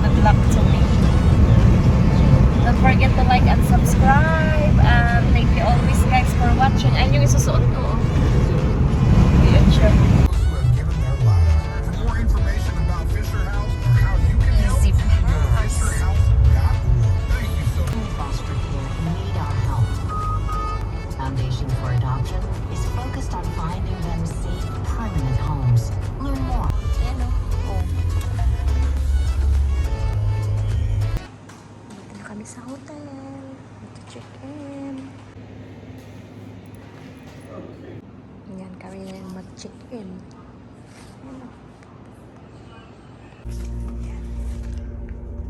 good luck to me. Don't forget to like and subscribe. And thank you always guys for watching. Ayun yung isusuot ko. Ayan siya. Easy Pass. Foster care need our help. Foundation for Adoption is focused on finding them safe, permanent homes. Learn more. Ayan o. Oh. Dito na kami sa hotel. Mag-check-in. Ayan kami mag-check-in.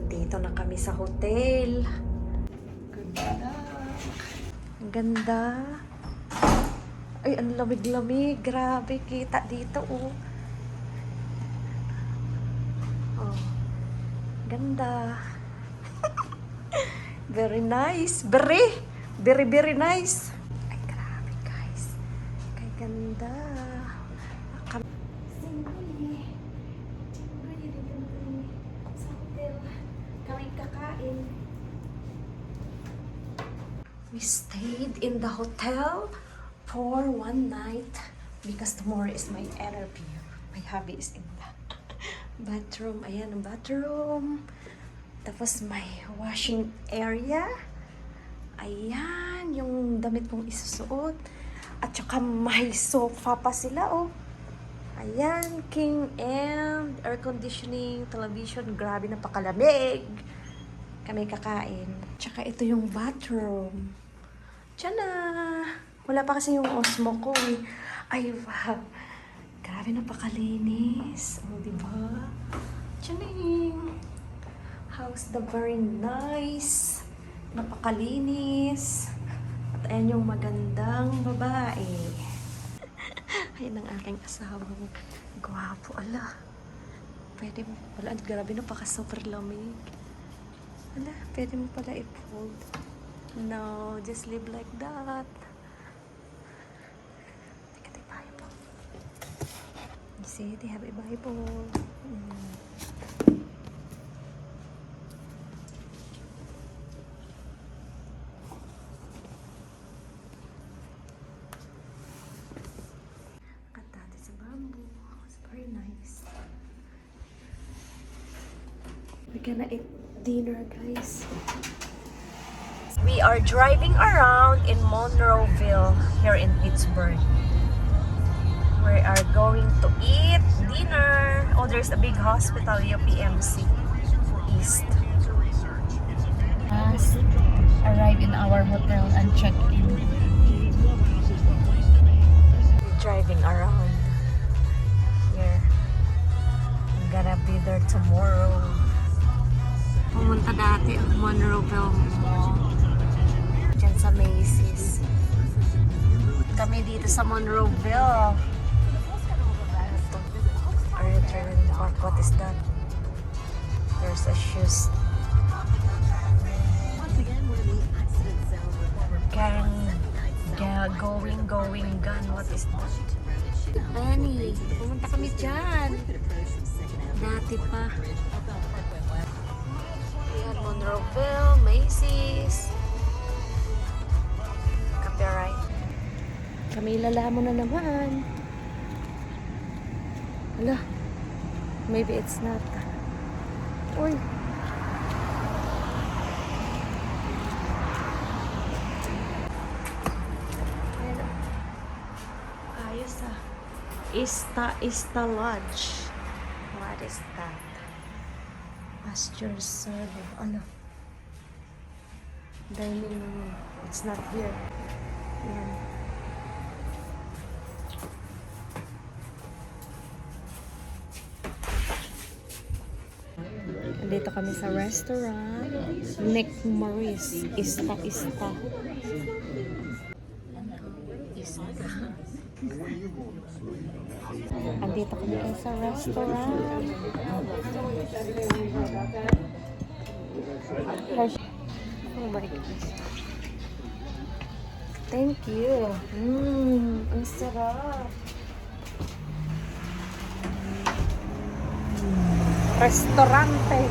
Dito na kami sa hotel. Ganda. Ang ganda. Ay, ang lamig-lamig. Grabe, kita dito, oh. Oh. Ganda. Very nice. Very nice. Ay, grabe, guys. Kay ganda. We stayed in the hotel for one night because tomorrow is my interview. My hubby is in the bathroom. Ayan ang bathroom. Tapos may washing area. Ayan, yung damit kong isusuot. At saka may sofa pa sila, oh. Ayan, king and air conditioning, television. Grabe, napakalamig. Kami kakain. Tsaka ito yung bathroom. Tiyan na. Wala pa kasi yung Osmo ko, eh. Ay, wow. Grabe, napakalinis. O, diba? Tiyan na yung house na very nice. Napakalinis. At ayan yung magandang babae. Ayan ang aking asawa. Gwapo, ala. Pwede mo pala. Grabe, napaka-super lamig. Ala, pwede mo pala i-fold. No, just live like that. Teka, they Bible. You see, they have a Bible. Katati sa bamboo. It's very nice. We're gonna eat dinner, guys. We are driving around in Monroeville here in Pittsburgh. We are going to eat dinner. Oh, there's a big hospital, UPMC East. Just arrived in our hotel and checked in. Driving around here. I'm gonna be there tomorrow. Pumunta dati ang Monroeville Mall. Diyan sa Macy's. Kami dito sa Monroeville. Ito. Return park. What is that? There's a shoes. Going gun. What is that? Annie, pumunta kami dyan. Dati pa. Ayan, Monroeville, Macy's. Copyright. Kami lalamo na naman. Hala. Maybe it's not. Uy. Ayan. Ayos ah. Ista Lodge. What is that? Pasture server. Ano? Dining room. It's not here. Ayan. Dito kami sa restaurant. Nick Maurice. Ista. Andito kami sa restaurant. Oh my gosh. Thank you. Ang sarap. Restaurante.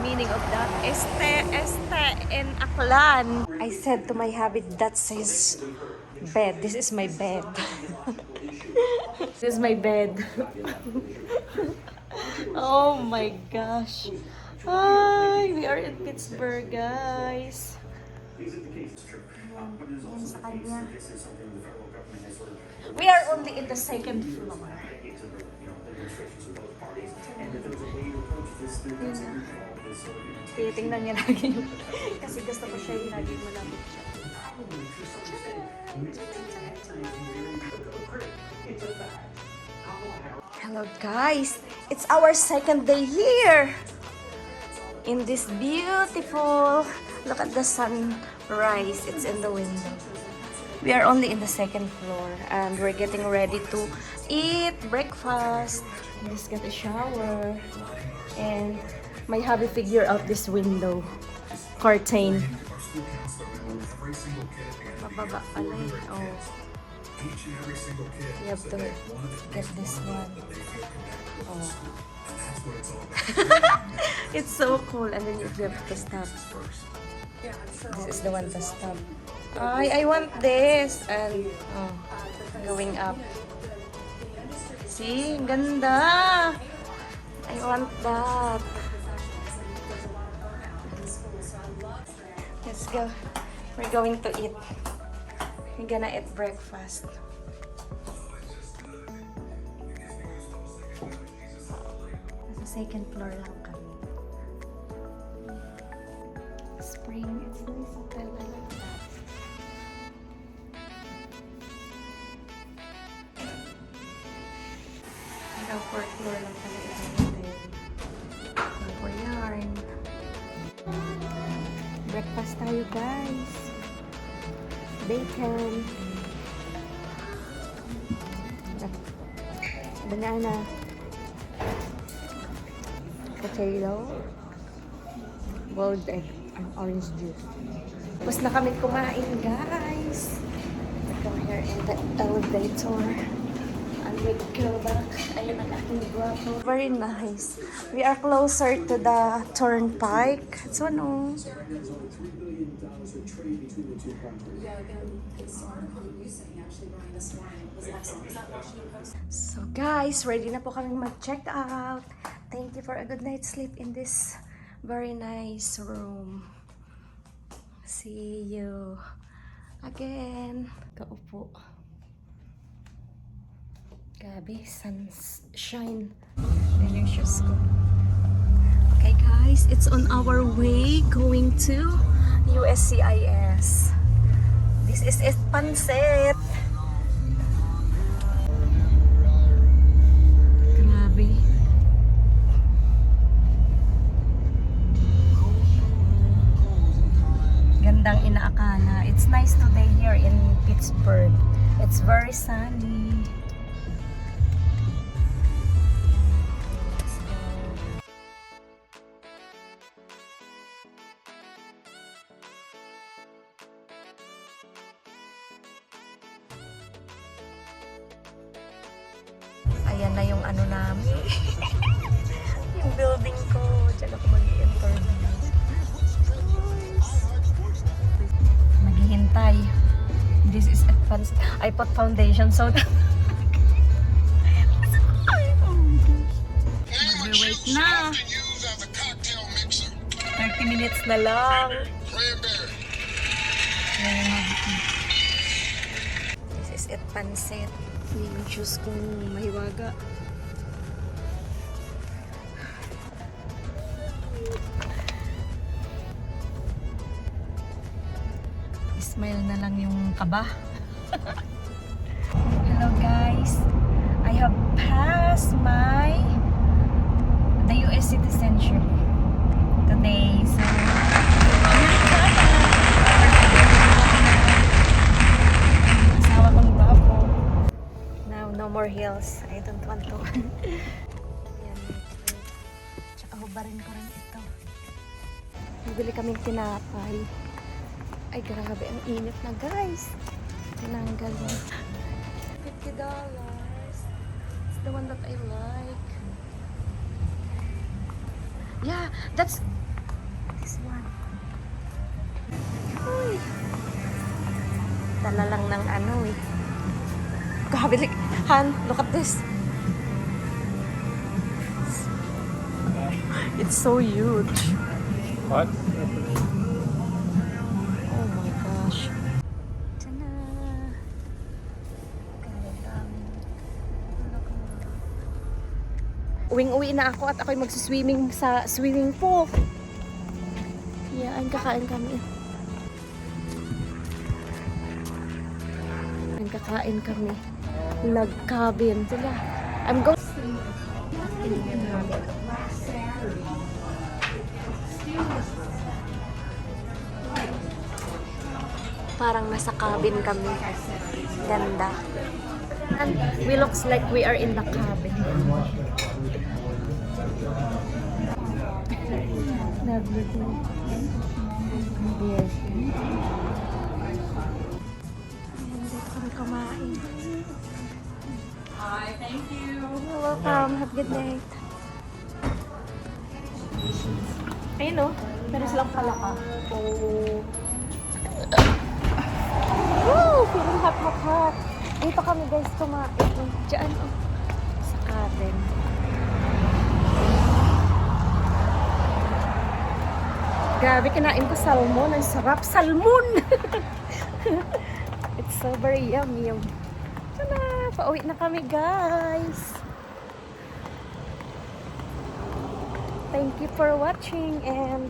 meaning of that? Este in Aklan. I said to my hubby, that's his bed. This is my bed. This is my bed. Oh my gosh. Hi, we are in Pittsburgh, guys. We are only in the second floor. Titingnan niya lagi yung... Kasi gusto ko siya yung lagi malapit siya. Hello guys! It's our second day here! In this beautiful... Look at the sunrise. It's in the window. We are only in the second floor and we're getting ready to eat breakfast. Just get a shower. And my hubby figure out this window curtain. Mababa pala eh. Oh. You have to get this one. Oh. It's so cool. And then you have to stop. This is the one to stop. I want this. And going up. See? Ganda! I want that. Let's go. We're going to eat. We're gonna eat breakfast. Nasa second floor lang kami. Spring. It's nice hotel. I like that. Hanggang fourth floor lang kami ito hotel. For yarn. Breakfast tayo, guys. Bacon. Banana. Potato. Boiled egg and orange juice. Tapos na kami kumain, guys. Go here in the elevator. And we go back. Ayun ang aking guwapo. Very nice. We are closer to the turnpike. So, ano? So, guys, ready na po kaming mag-check out. Thank you for a good night's sleep in this very nice room. See you again. Kaupo. Gabi, sunshine. Yan yung shoes ko. Okay guys, it's on our way going to USCIS. This is it, Pansit. Grabe. Gandang inaakala. It's nice today here in Pittsburgh. It's very sunny. Ayan na yung ano namin. Yung building ko. Diyan ako mag-i-interview. Maghihintay. This is advanced. I put foundation so that... Mag-wait na. 30 minutes na lang. This is it, Pansit. Yung shoes kong mahiwaga. Smile na lang yung kaba. Hello guys. I have passed the US citizenship today. So, asawa kong bapo. No more heels. I don't want to. Yan. Tsaka hubarin ko rin ito. Bibili kaming tinapay. Ay, grabe. Ang init na, guys. Tinanggal yun. $50. It's the one that I like. Yeah, that's This one. Uy. Dala lang ng ano eh. Grabe, like, Han, look at this. It's so huge. What? Oh my gosh. Tada! Uwing-uwi na ako at ako'y magsiswimming sa swimming pool. Yan, kakain kami. Kakain kami. Log cabin. Sila. I'm going. Parang nasa cabin kami. Ganda. And we looks like we are in the cabin. Lovely. Yes. Dito kami kumain. Hi, thank you. You're welcome. Have a good night. Ayun o. Pero silang palaka. Oh. Woo! Feeling hot, hot, hot. Dito kami guys kumain. Diyan o. Sa cabin. Grabe, kinain ko salmon. Ang sarap. Salmon! It's so very yummy. Tada! Pauwi na kami guys. Thank you for watching and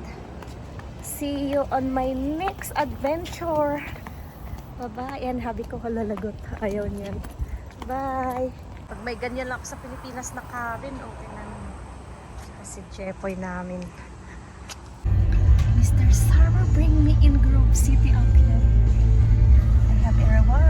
see you on my next adventure. Bye-bye. Yan, habi ko kalalagot. Ayaw niyan. Bye. Pag may ganyan lang ako sa Pilipinas na cabin, okay na naman. Kasi Jepoy namin. Mr. Summer, bring me in Grove City Outlet. I have a reward.